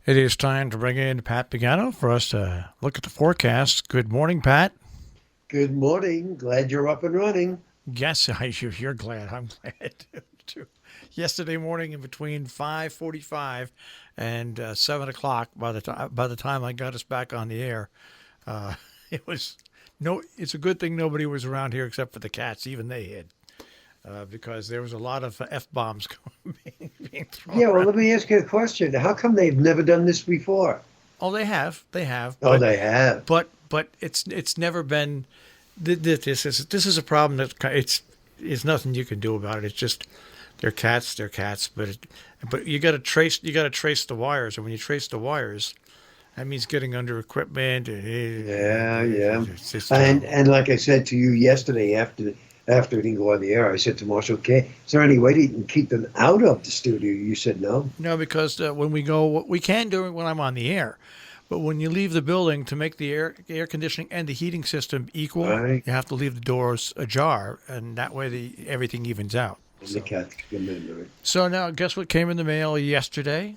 It is time to bring in Pat Pagano for us to look at the forecast. Good morning, Pat. Good morning. Glad you're up and running. Yes, you're glad. I'm glad too. Yesterday morning, in between 5:45 and 7 o'clock, by the time I got us back on the air, uh, it was no. It's a good thing nobody was around here except for the cats. Even they hid because there was a lot of f bombs being thrown Yeah, well, around. let me ask you a question. How come they've never done this before? Oh, they have, Oh, they have. but it's never been. This is a problem that it's nothing you can do about it. It's just they're cats. But you got to trace the wires, and when you trace the wires, that means getting under equipment. Yeah, yeah. It's just terrible. And like I said to you yesterday after it didn't go on the air, I said to Marshall, okay, is there any way that you can keep them out of the studio? You said no. No, because when we go, we can do it when I'm on the air, but when you leave the building to make the air conditioning and the heating system equal, Right. you have to leave the doors ajar, and that way everything evens out. And the So. cat come in, right? So now, guess what came in the mail yesterday?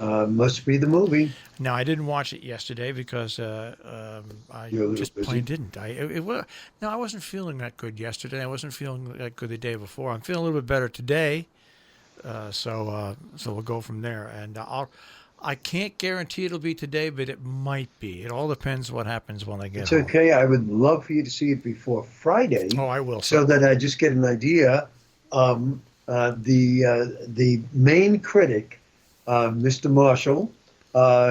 Must be the movie. Now, I didn't watch it yesterday because I You're a little just plain busy. didn't. No, I wasn't feeling that good yesterday. I wasn't feeling that good the day before. I'm feeling a little bit better today. So we'll go from there. And I can't guarantee it'll be today, but it might be. It all depends what happens when I get It's home. okay. I would love for you to see it before Friday Oh, I will. so So that I just get an idea. The main critic, Mr. Marshall,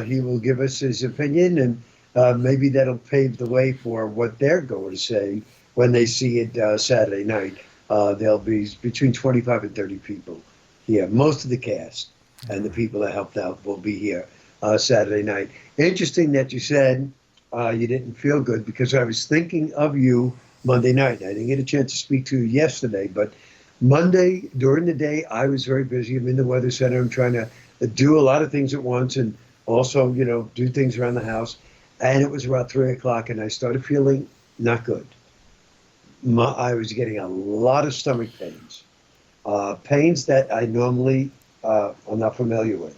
he will give us his opinion, and maybe that'll pave the way for what they're going to say when they see it Saturday night. There'll be between 25 and 30 people here. Most of the cast and the people that helped out will be here Saturday night. Interesting that you said you didn't feel good because I was thinking of you Monday night. I didn't get a chance to speak to you yesterday, but Monday during the day, I was very busy. I'm in the weather center. I'm trying to do a lot of things at once and also, do things around the house. And it was about 3 o'clock, and I started feeling not good. I was getting a lot of stomach pains, pains that I normally am not familiar with.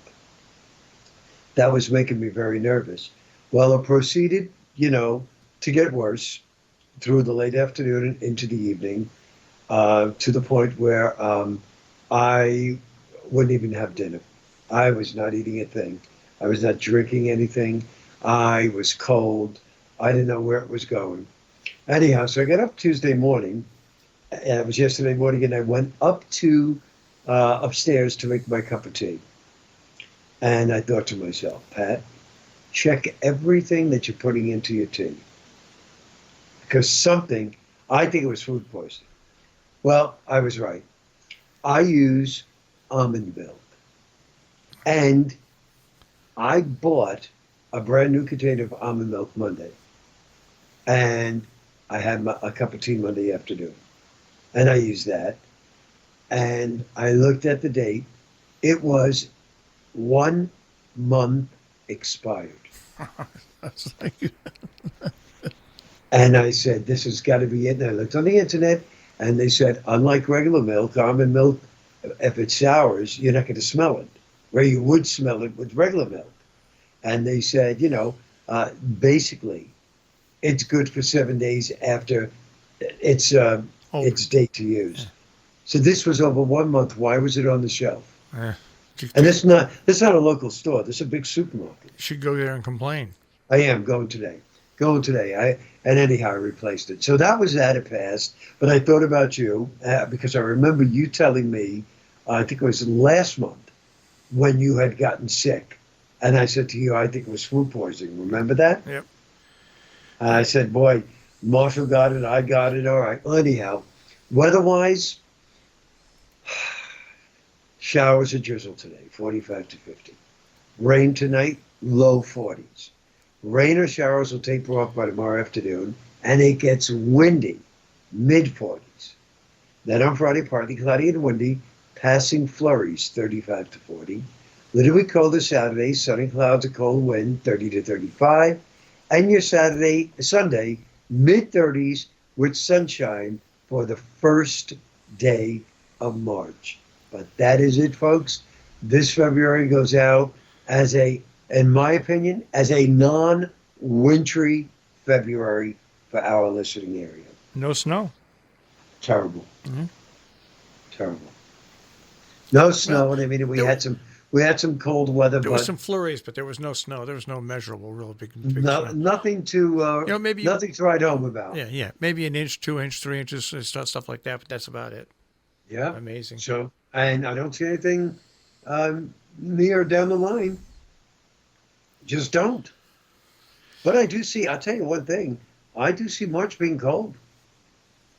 That was making me very nervous. Well, it proceeded, to get worse through the late afternoon and into the evening, to the point where I wouldn't even have dinner. I was not eating a thing. I was not drinking anything. I was cold. I didn't know where it was going. Anyhow, so I got up Tuesday morning. And it was yesterday morning, and I went up to upstairs to make my cup of tea. And I thought to myself, Pat, check everything that you're putting into your tea. Because I think it was food poisoning. Well, I was right. I use almond milk. And I bought a brand new container of almond milk Monday. And I had a cup of tea Monday afternoon. And I used that. And I looked at the date. It was 1 month expired. that's like, And I said, this has got to be it. And I looked on the internet, and they said, unlike regular milk, almond milk, if it sours, you're not going to smell it, where you would smell it with regular milk. And they said, basically, it's good for 7 days after its oh, its date to use. So this was over 1 month. Why was it on the shelf? uh, And this not a local store. This is a big supermarket. should go there and complain. I am going today. Going today. And anyhow, I replaced it. So that was that. It passed. But I thought about you because I remember you telling me, I think it was last month, when you had gotten sick. And I said to you, I think it was food poisoning. Remember that? Yep. And I said, boy, Marshall got it. I got it. All right. Well, anyhow, weather-wise, showers or drizzle today, 45 to 50. Rain tonight, low 40s. Rain or showers will taper off by tomorrow afternoon, and it gets windy, mid 40s. Then on Friday, partly cloudy and windy, passing flurries, 35 to 40. Little bit colder Saturday, sunny clouds, a cold wind, 30 to 35. And your Sunday, mid 30s with sunshine for the first day of March. But that is it, folks. This February goes out as a in my opinion, as a non-wintry February for our listening area. No snow. Terrible. Mm-hmm. Terrible. No snow, Well, and I mean we there had some cold weather, was but some flurries, but there was no snow. There was no measurable, real big snow. nothing to Maybe nothing to write home about. yeah, maybe an inch, 2 inch, 3 inches, stuff like that. But that's about it. Yeah. Amazing. So, and I don't see anything near down the line. Just don't. But I do see. I'll tell you one thing. I do see March being cold.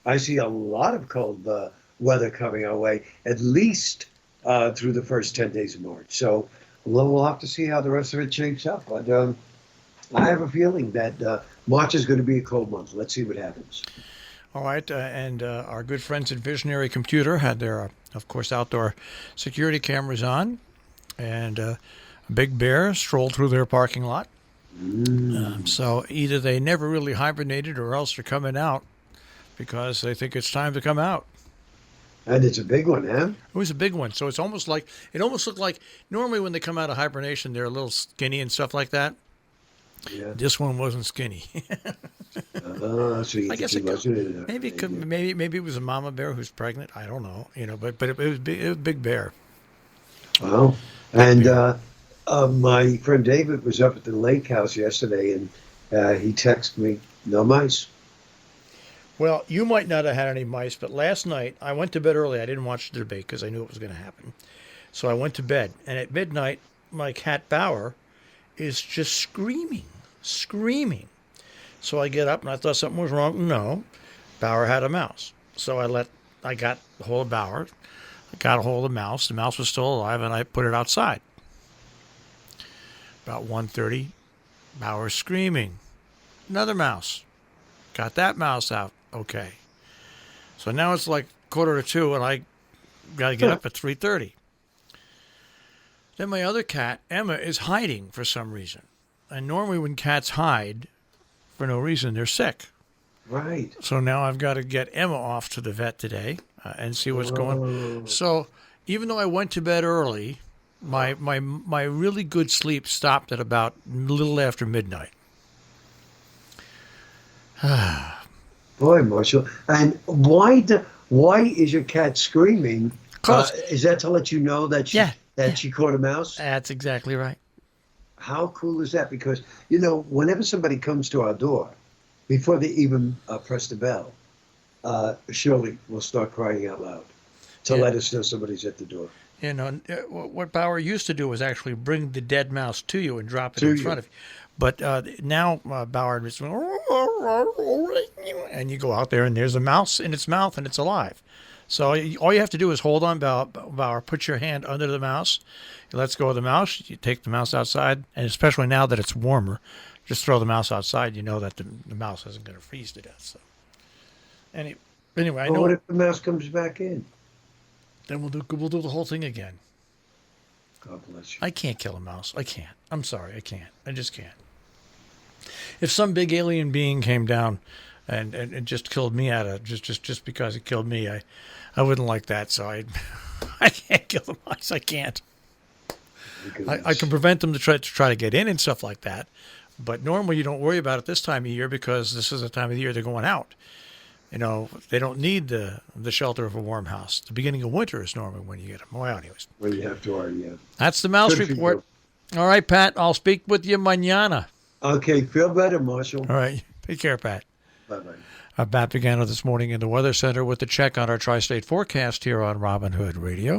I see a lot of cold weather coming our way, at least through the first 10 days of March. So we'll have to see how the rest of it shapes up. But I have a feeling that March is going to be a cold month. Let's see what happens. All right, and our good friends at Visionary Computer had their, of course, outdoor security cameras on, and a big bear strolled through their parking lot. So either they never really hibernated or else they're coming out because they think it's time to come out. And it's a big one, huh? It was a big one, so it almost looked like normally when they come out of hibernation they're a little skinny and stuff like that. Yeah. This one wasn't skinny. So I guess maybe it was a mama bear who's pregnant. I don't know, but it was big. It was a big bear. Wow. And my friend David was up at the lake house yesterday, and he texted me, "No mice." Well, you might not have had any mice, but last night I went to bed early. I didn't watch the debate because I knew it was going to happen. So I went to bed, and at midnight, my cat Bauer is just screaming. So I get up, and I thought something was wrong. No, Bauer had a mouse. So I got a hold of Bauer. I got a hold of the mouse. The mouse was still alive, and I put it outside. About 1:30, Bauer screaming. Another mouse. Got that mouse out. Okay. So now it's like 1:45, and I got to get up at 3:30. Then my other cat, Emma, is hiding for some reason. And normally when cats hide for no reason, they're sick. Right. So now I've got to get Emma off to the vet today and see what's going on. So even though I went to bed early, my really good sleep stopped at about a little after midnight. Boy, Marshall. And why is your cat screaming? Is that to let you know that she caught a mouse? That's exactly right. How cool is that? Because, whenever somebody comes to our door, before they even press the bell, Shirley will start crying out loud to let us know somebody's at the door. What Bauer used to do was actually bring the dead mouse to you and drop it in front of you. But now Bauer is, and you go out there and there's a mouse in its mouth and it's alive. So all you have to do is hold on, Bauer, put your hand under the mouse, you let go of the mouse, you take the mouse outside, and especially now that it's warmer, just throw the mouse outside. You know that the mouse isn't going to freeze to death. So anyway, I know. What if the mouse comes back in? Then we'll do the whole thing again. God bless you. I can't kill a mouse. I can't. I'm sorry. I can't. I just can't. If some big alien being came down and just killed me just because it killed me, I wouldn't like that. So I can't kill the mice. I can't. I can prevent them to try to get in and stuff like that. But normally you don't worry about it this time of year because this is the time of the year they're going out. They don't need the shelter of a warm house. The beginning of winter is normally when you get them. Well, anyways. When you have to, yeah. That's the mouse report. All right, Pat. I'll speak with you mañana. Okay. Feel better, Marshall. All right. Take care, Pat. Bye-bye. Pat Pagano this morning in the Weather Center with the check on our tri-state forecast here on Robin Hood Radio.